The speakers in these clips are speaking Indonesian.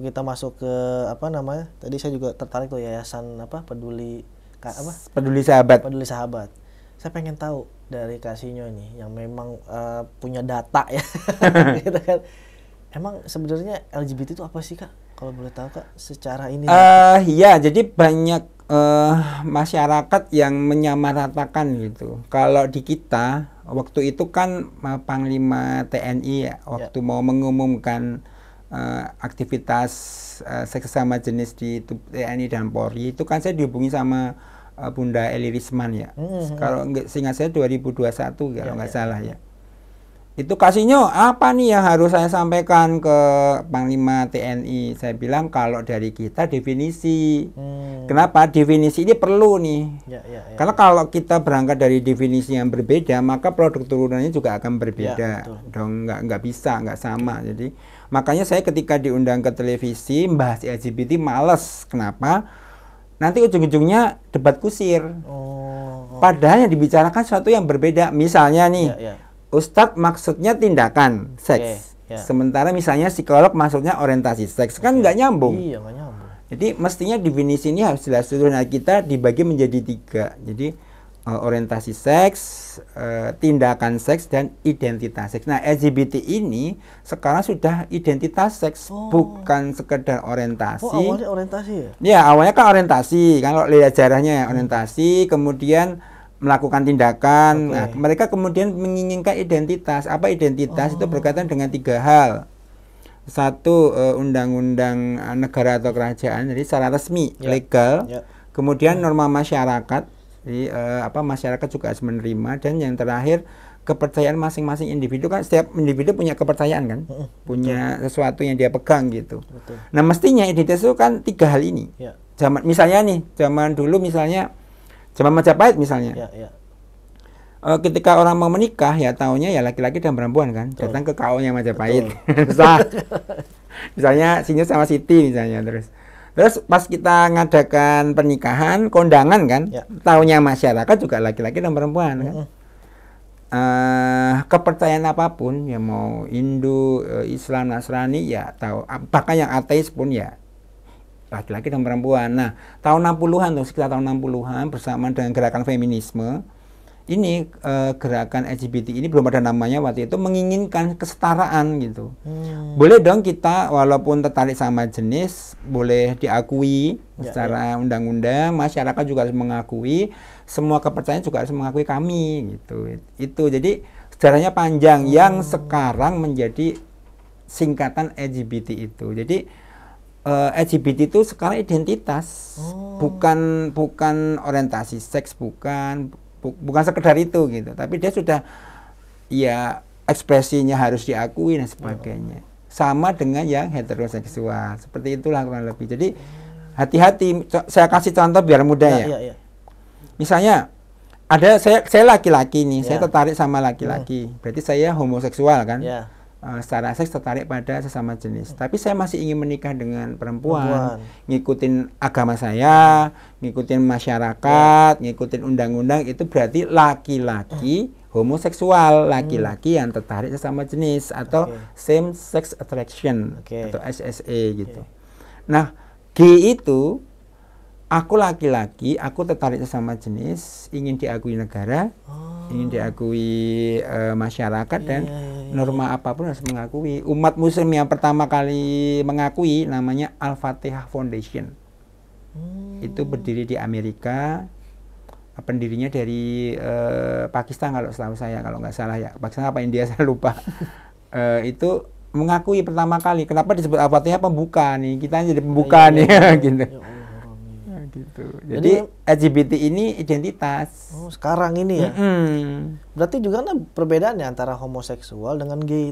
kita masuk ke apa namanya? Tadi saya juga tertarik tuh yayasan apa peduli Peduli Sahabat. Peduli Sahabat. Saya pengen tahu dari Kasino nih yang memang punya data ya, gitu kan. Emang sebenarnya LGBT itu apa sih Kak? Kalau boleh tahu Kak, secara ini. Ya, jadi banyak masyarakat yang menyamaratakan gitu. Kalau di kita waktu itu kan Panglima TNI ya, waktu mau mengumumkan aktivitas seks sesama jenis di TNI dan Polri, itu kan saya dihubungi sama Bunda Eli Risman ya. Kalau seingat saya 2021 kalau nggak salah ya. Itu Kasino apa nih yang harus saya sampaikan ke Panglima TNI? Saya bilang kalau dari kita definisi. Kenapa? Definisi ini perlu nih. Karena kalau kita berangkat dari definisi yang berbeda, maka produk turunannya juga akan berbeda. Dong nggak bisa, nggak sama. Jadi makanya saya ketika diundang ke televisi membahas LGBT males. Kenapa? Nanti ujung-ujungnya debat kusir. Padahal yang dibicarakan sesuatu yang berbeda. Misalnya nih, Ustadz maksudnya tindakan seks, sementara misalnya psikolog maksudnya orientasi seks, kan nggak nyambung. Iya, nggak nyambung. Jadi mestinya definisi ini harus jelas dulu. Nah, kita dibagi menjadi 3. Jadi orientasi seks, tindakan seks, dan identitas seks. Nah, LGBT ini sekarang sudah identitas seks, bukan sekedar orientasi. Awalnya orientasi ya? Ya, awalnya kan orientasi. Kalau lihat sejarahnya orientasi, kemudian melakukan tindakan. Nah, mereka kemudian menginginkan identitas. Apa identitas? Itu berkaitan dengan 3 hal. 1, undang-undang negara atau kerajaan, jadi secara resmi, legal. Kemudian norma masyarakat, jadi masyarakat juga harus menerima. Dan yang terakhir, kepercayaan masing-masing individu. Kan setiap individu punya kepercayaan kan, punya sesuatu yang dia pegang gitu. Nah, mestinya identitas itu kan 3 hal ini. Misalnya nih, zaman dulu misalnya zaman Majapahit misalnya, ketika orang mau menikah ya taunya ya laki-laki dan perempuan kan, datang ke KO-nya Majapahit. Misalnya Sinyo sama Siti misalnya, terus pas kita ngadakan pernikahan kondangan kan, taunya masyarakat juga laki-laki dan perempuan kan. Kepercayaan apapun ya, mau Hindu, Islam, Nasrani ya tahu, bahkan yang ateis pun ya laki-laki dan perempuan. Nah, tahun 60-an tuh, sekitar tahun 60-an bersamaan dengan gerakan feminisme, ini gerakan LGBT ini belum ada namanya waktu itu, menginginkan kesetaraan gitu. Boleh dong kita walaupun tertarik sama jenis, boleh diakui secara undang-undang, masyarakat juga harus mengakui, semua kepercayaan juga harus mengakui kami gitu. Itu jadi sejarahnya panjang yang sekarang menjadi singkatan LGBT itu. Jadi LGBT itu sekarang identitas, bukan orientasi seks, bukan sekedar itu gitu, tapi dia sudah ya ekspresinya harus diakui dan sebagainya. Sama dengan yang heteroseksual, seperti itulah kurang lebih. Jadi hati-hati. Saya kasih contoh biar mudah ya. Misalnya ada saya laki-laki nih, saya tertarik sama laki-laki, berarti saya homoseksual kan. Secara seks tertarik pada sesama jenis, tapi saya masih ingin menikah dengan perempuan, ngikutin agama saya, ngikutin masyarakat, ngikutin undang-undang, itu berarti laki-laki homoseksual, laki-laki yang tertarik sesama jenis atau same sex attraction atau SSA gitu. Nah, G itu aku laki-laki, aku tertarik sesama jenis, ingin diakui negara, ingin diakui masyarakat, dan norma apapun harus mengakui. Umat Muslim yang pertama kali mengakui namanya Al-Fatihah Foundation. Itu berdiri di Amerika, pendirinya dari Pakistan kalau setahu saya, kalau nggak salah ya, Pakistan apa India saya lupa. Itu mengakui pertama kali. Kenapa disebut Al-Fatihah? Pembuka nih, kita jadi pembuka nih gitu. Gitu. Jadi LGBT ini identitas. Sekarang ini ya. Berarti juga kan perbedaannya antara homoseksual dengan gay.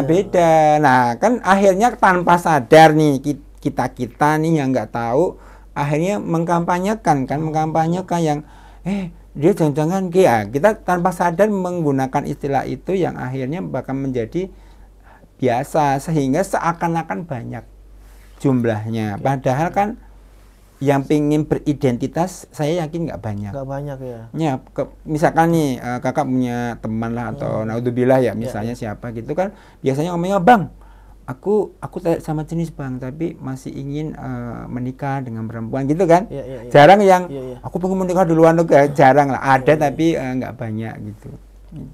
Beda. Nah, kan akhirnya tanpa sadar nih kita nih yang nggak tahu, akhirnya mengkampanyekan yang dia jangan-jangan gay. Kita tanpa sadar menggunakan istilah itu yang akhirnya bakal menjadi biasa, sehingga seakan-akan banyak jumlahnya. Padahal kan yang pengen beridentitas, saya yakin nggak banyak. Nggak banyak ya. Misalkan nih kakak punya teman lah atau naudzubillah ya, misalnya siapa gitu kan, biasanya ngomongnya bang, aku sama jenis bang, tapi masih ingin menikah dengan perempuan gitu kan. Iya. Jarang yang Iya. aku pengen menikah duluan, jarang lah. Ada Iya. tapi nggak banyak gitu.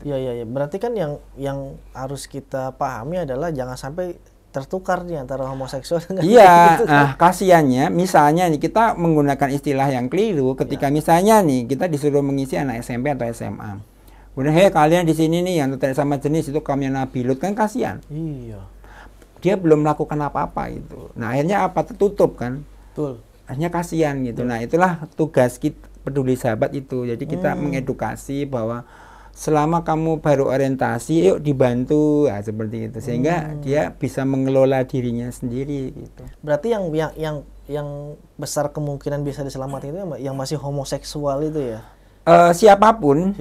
Iya. Berarti kan yang harus kita pahami adalah jangan sampai tertukar nih antara homoseksual dengan Iya, gitu kan. kasiannya misalnya nih kita menggunakan istilah yang keliru ketika misalnya nih kita disuruh mengisi anak SMP atau SMA. Kemudian, hei kalian di sini nih yang tertarik sama jenis itu kaumnya Nabi Lut, kan kasihan. Iya. Dia belum melakukan apa-apa itu. Nah akhirnya apa, tertutup kan. Betul. Akhirnya kasihan gitu. Nah itulah tugas kita peduli sahabat itu. Jadi kita mengedukasi bahwa selama kamu baru orientasi, yuk dibantu, nah, seperti itu, sehingga dia bisa mengelola dirinya sendiri gitu. Berarti yang besar kemungkinan bisa diselamatkan itu yang masih homoseksual itu ya. Siapapun.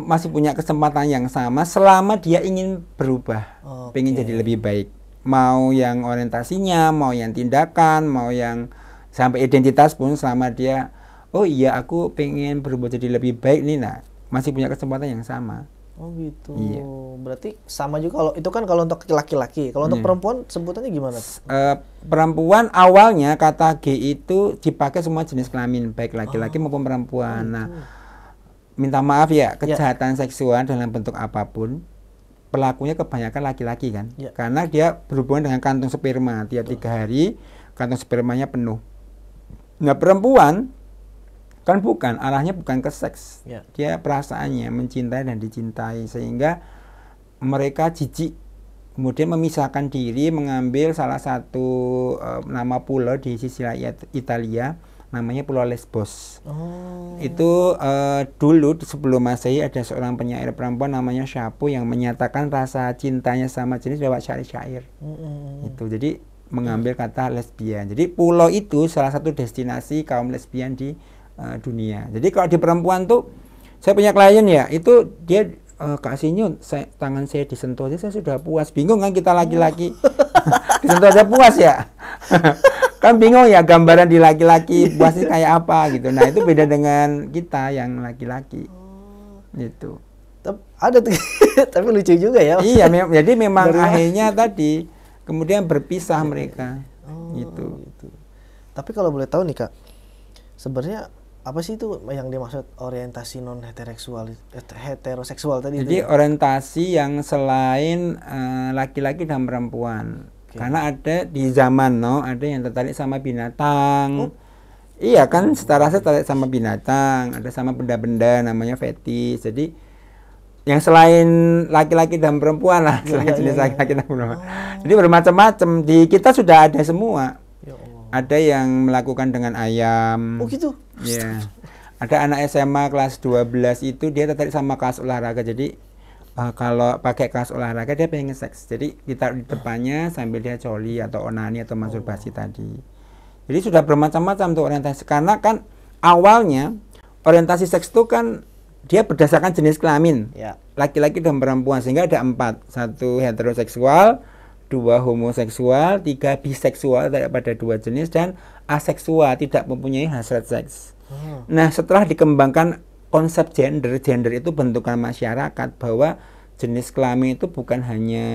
Masih punya kesempatan yang sama selama dia ingin berubah, pengen jadi lebih baik. Mau yang orientasinya, mau yang tindakan, mau yang sampai identitas pun, selama dia, oh iya aku pengen berubah jadi lebih baik nih, nah masih punya kesempatan yang sama. Oh gitu. Iya. Berarti sama juga kalau itu kan kalau untuk laki-laki. Kalau untuk perempuan sebutannya gimana? Perempuan awalnya kata G itu dipakai semua jenis kelamin, baik laki-laki maupun perempuan. Nah, minta maaf ya, kejahatan seksual dalam bentuk apapun pelakunya kebanyakan laki-laki kan. Karena dia berhubungan dengan kantung sperma, tiap 3 hari kantung spermanya penuh. Nah, perempuan kan bukan, arahnya bukan ke seks, dia perasaannya mencintai dan dicintai, sehingga mereka jijik kemudian memisahkan diri, mengambil salah satu nama pulau di sisi Italia, namanya Pulau Lesbos. Itu dulu sebelum Masehi ada seorang penyair perempuan namanya Sappho yang menyatakan rasa cintanya sama jenis lewat syair-syair. Itu jadi mengambil kata lesbian. Jadi pulau itu salah satu destinasi kaum lesbian di dunia. Jadi kalau di perempuan tuh, saya punya klien ya, itu dia Kak Sinyun, tangan saya disentuh aja saya sudah puas. Bingung kan kita laki-laki, disentuh aja puas ya. Kan bingung ya gambaran di laki-laki puasnya kayak apa gitu. Nah itu beda dengan kita yang laki-laki. Gitu. Ada tuh, tapi lucu juga ya. Iya, jadi memang akhirnya tadi kemudian berpisah mereka. Gitu. Tapi kalau boleh tahu nih Kak, sebenarnya apa sih itu yang dimaksud orientasi non heteroseksual tadi? Jadi itu orientasi yang selain laki-laki dan perempuan. Karena ada di zaman ada yang tertarik sama binatang. Iya kan, setara saya tertarik sama binatang, ada sama benda-benda namanya fetis. Jadi yang selain laki-laki dan perempuan lah, selain jenis laki-laki dan perempuan. Jadi bermacam-macam. Di kita sudah ada semua. Ada yang melakukan dengan ayam. Oh gitu? Iya. Ada anak SMA kelas 12 itu dia tertarik sama kelas olahraga. Jadi kalau pakai kelas olahraga dia pengen seks. Jadi ditaruh di depannya sambil dia coli atau onani atau masturbasi tadi. Jadi sudah bermacam-macam tuh orientasi. Karena kan awalnya orientasi seks itu kan dia berdasarkan jenis kelamin. Laki-laki dan perempuan, sehingga ada 4. 1 heteroseksual, 2 homoseksual, 3 biseksual pada 2 jenis, dan aseksual tidak mempunyai hasrat seks. Nah setelah dikembangkan konsep gender itu bentukan masyarakat bahwa jenis kelamin itu bukan hanya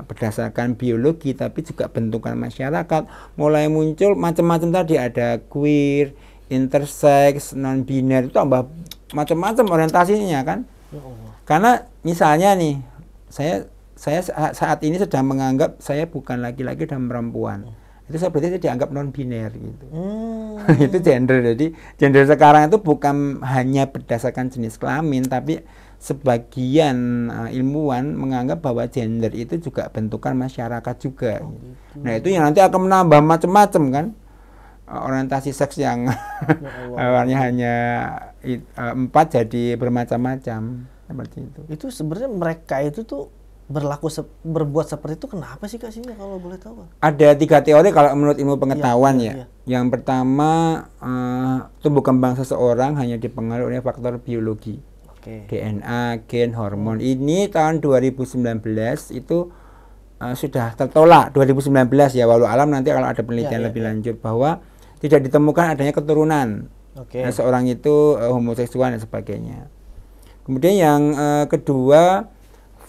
berdasarkan biologi tapi juga bentukan masyarakat. Mulai muncul macam-macam tadi, ada queer, intersex, non biner, itu tambah macam-macam orientasinya kan. Karena misalnya nih saya saat ini sedang menganggap saya bukan laki-laki dan perempuan. Itu berarti saya dianggap non-biner gitu. Itu gender. Jadi gender sekarang itu bukan hanya berdasarkan jenis kelamin, tapi sebagian ilmuwan menganggap bahwa gender itu juga bentukan masyarakat juga. Nah itu yang nanti akan menambah macam-macam kan. Orientasi seks yang awalnya hanya 4 jadi bermacam-macam seperti itu. Itu sebenarnya mereka itu tuh berbuat seperti itu kenapa sih Kak Sinya kalau boleh tahu? Ada 3 teori kalau menurut ilmu pengetahuan ya. Yang pertama, tumbuh kembang seseorang hanya dipengaruhi oleh faktor biologi. DNA, gen, hormon. Ini tahun 2019 itu sudah tertolak. 2019 ya, walau alam nanti kalau ada penelitian lebih lanjut bahwa tidak ditemukan adanya keturunan. Nah, seorang itu homoseksual dan sebagainya. Kemudian yang kedua,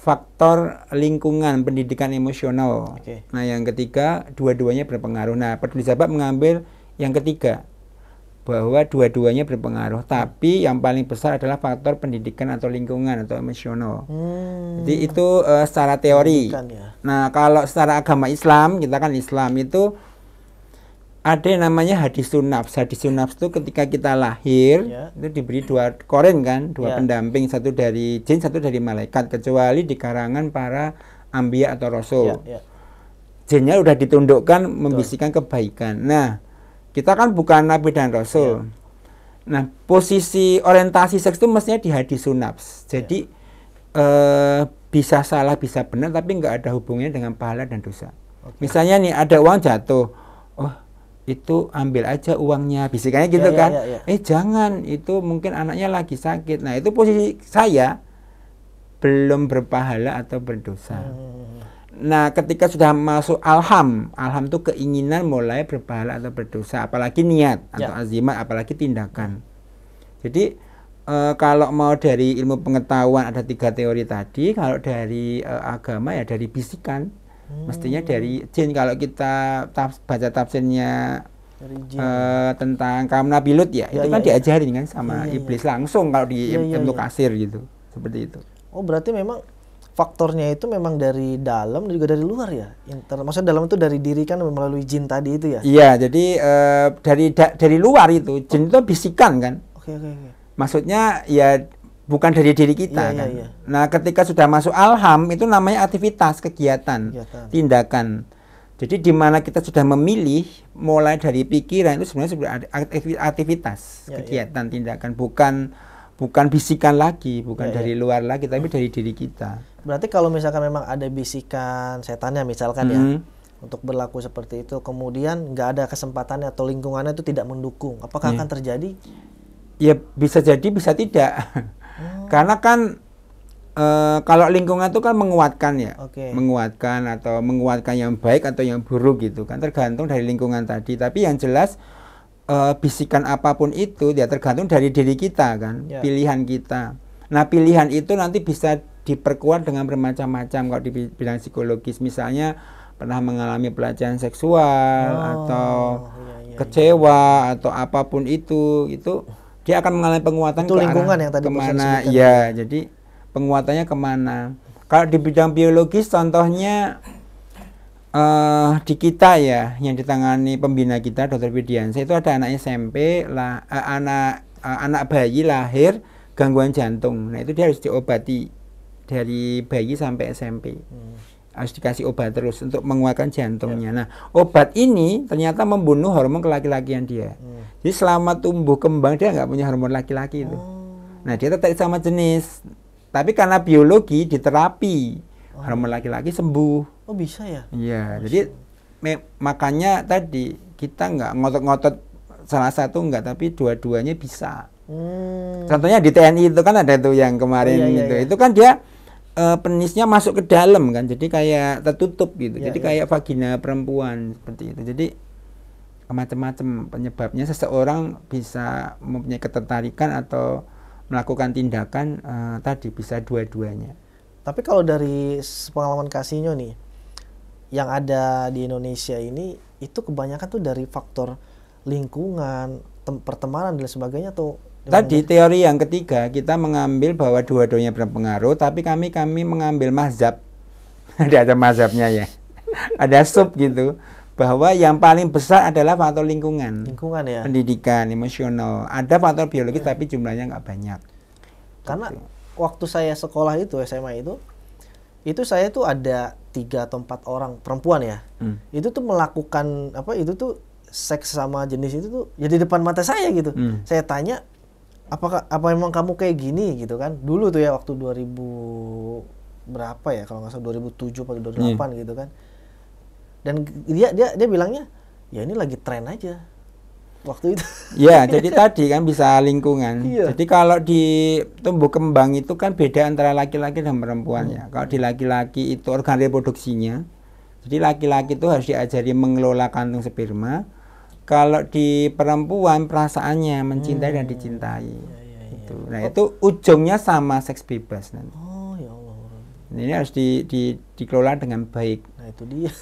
faktor lingkungan, pendidikan emosional. Oke. Nah, yang ketiga, dua-duanya berpengaruh. Nah, peduli sahabat mengambil yang ketiga, bahwa dua-duanya berpengaruh. Tapi yang paling besar adalah faktor pendidikan atau lingkungan atau emosional. Jadi itu secara teori. Pendidikan, ya. Nah, kalau secara agama Islam, kita kan Islam itu ada yang namanya hadisun nafs. Hadisun nafs itu ketika kita lahir, Ya. itu diberi dua korin kan, Ya. dua pendamping, satu dari jin, satu dari malaikat, kecuali di karangan para ambiya atau rasul. Ya, ya. Jinnya udah ditundukkan membisikkan kebaikan. Nah, kita kan bukan nabi dan rasul. Nah, posisi orientasi seks itu mestinya di hadisun nafs. Jadi bisa salah, bisa benar, tapi nggak ada hubungannya dengan pahala dan dosa. Misalnya nih, ada uang jatuh, oh itu ambil aja uangnya, bisikannya gitu Ya, ya, kan. ya, ya. Jangan, itu mungkin anaknya lagi sakit. Nah, itu posisi saya belum berpahala atau berdosa. Nah, ketika sudah masuk alham itu keinginan mulai berpahala atau berdosa, apalagi niat atau azimat, apalagi tindakan. Jadi kalau mau dari ilmu pengetahuan ada 3 teori tadi, kalau dari agama ya dari bisikan. Mestinya dari jin. Kalau kita baca tafsirnya tentang kaum Nabi Lut ya, itu kan diajarin kan sama iblis langsung kalau di Ibnu Katsir gitu. Seperti itu. Oh, berarti memang faktornya itu memang dari dalam dan juga dari luar ya. Maksudnya dalam itu dari diri kan melalui jin tadi itu ya. Iya, jadi dari luar itu jin itu bisikan kan. Oke. Maksudnya ya bukan dari diri kita kan. Iya. Nah, ketika sudah masuk alham itu namanya aktivitas, kegiatan, tindakan. Jadi di mana kita sudah memilih mulai dari pikiran itu sebenarnya sudah ada aktivitas, kegiatan, tindakan, bukan bisikan lagi, bukan dari luar lagi, tapi dari diri kita. Berarti kalau misalkan memang ada bisikan setannya misalkan ya, untuk berlaku seperti itu, kemudian nggak ada kesempatannya atau lingkungannya itu tidak mendukung, apakah akan terjadi? Ya bisa jadi, bisa tidak. Karena kan kalau lingkungan itu kan menguatkan ya, menguatkan atau menguatkan yang baik atau yang buruk gitu kan, tergantung dari lingkungan tadi. Tapi yang jelas bisikan apapun itu dia tergantung dari diri kita kan, pilihan kita. Nah, pilihan itu nanti bisa diperkuat dengan bermacam-macam. Kalau di bidang psikologis misalnya pernah mengalami pelecehan seksual atau kecewa atau apapun itu dia akan mengalami penguatan itu ke lingkungan arah yang tadi kemana. Ya, jadi penguatannya kemana. Kalau di bidang biologis contohnya di kita ya, yang ditangani pembina kita Dr. Widiansa itu ada anak SMP lah, anak bayi lahir gangguan jantung. Nah, itu dia harus diobati dari bayi sampai SMP. Harus dikasih obat terus untuk menguatkan jantungnya. Nah, obat ini ternyata membunuh hormon kelaki-lakian dia. Jadi selama tumbuh kembang dia nggak punya hormon laki-laki itu. Nah, dia tertarik sama jenis. Tapi karena biologi diterapi, hormon laki-laki sembuh. Oh, bisa ya? Iya, jadi makanya tadi kita nggak ngotot-ngotot salah satu nggak, tapi dua-duanya bisa. Contohnya di TNI itu kan ada tuh yang kemarin itu kan dia penisnya masuk ke dalam kan, jadi kayak tertutup gitu, jadi kayak vagina perempuan seperti itu. Jadi macam-macam penyebabnya seseorang bisa mempunyai ketertarikan atau melakukan tindakan tadi bisa dua-duanya. Tapi kalau dari pengalaman Kasino nih, yang ada di Indonesia ini itu kebanyakan tuh dari faktor lingkungan, pertemanan dan sebagainya tuh. Tadi teori yang ketiga kita mengambil bahwa dua-duanya berpengaruh, tapi kami mengambil mazhab. Ada mazhabnya ya. Ada sub gitu, bahwa yang paling besar adalah faktor lingkungan. Lingkungan ya. Pendidikan, emosional. Ada faktor biologis tapi jumlahnya nggak banyak. Karena waktu saya sekolah itu SMA itu saya tuh ada 3 atau 4 orang perempuan ya. Itu tuh melakukan itu tuh seks sama jenis itu tuh ya di depan mata saya gitu. Saya tanya, apa memang kamu kayak gini gitu kan? Dulu tuh ya waktu 2000 berapa ya, kalau nggak salah 2007 atau 2008 gitu kan. Dan dia bilangnya ya ini lagi tren aja waktu itu. Ya, jadi tadi kan bisa lingkungan. Jadi kalau di tumbuh kembang itu kan beda antara laki-laki dan perempuan ya. Kalau di laki-laki itu organ reproduksinya, jadi laki-laki itu harus diajari mengelola kantung sperma. Kalau di perempuan perasaannya mencintai dan dicintai. Nah, itu ujungnya sama seks bebas nanti. Oh ya Allah. Ini harus dikelola dengan baik. Nah itu dia.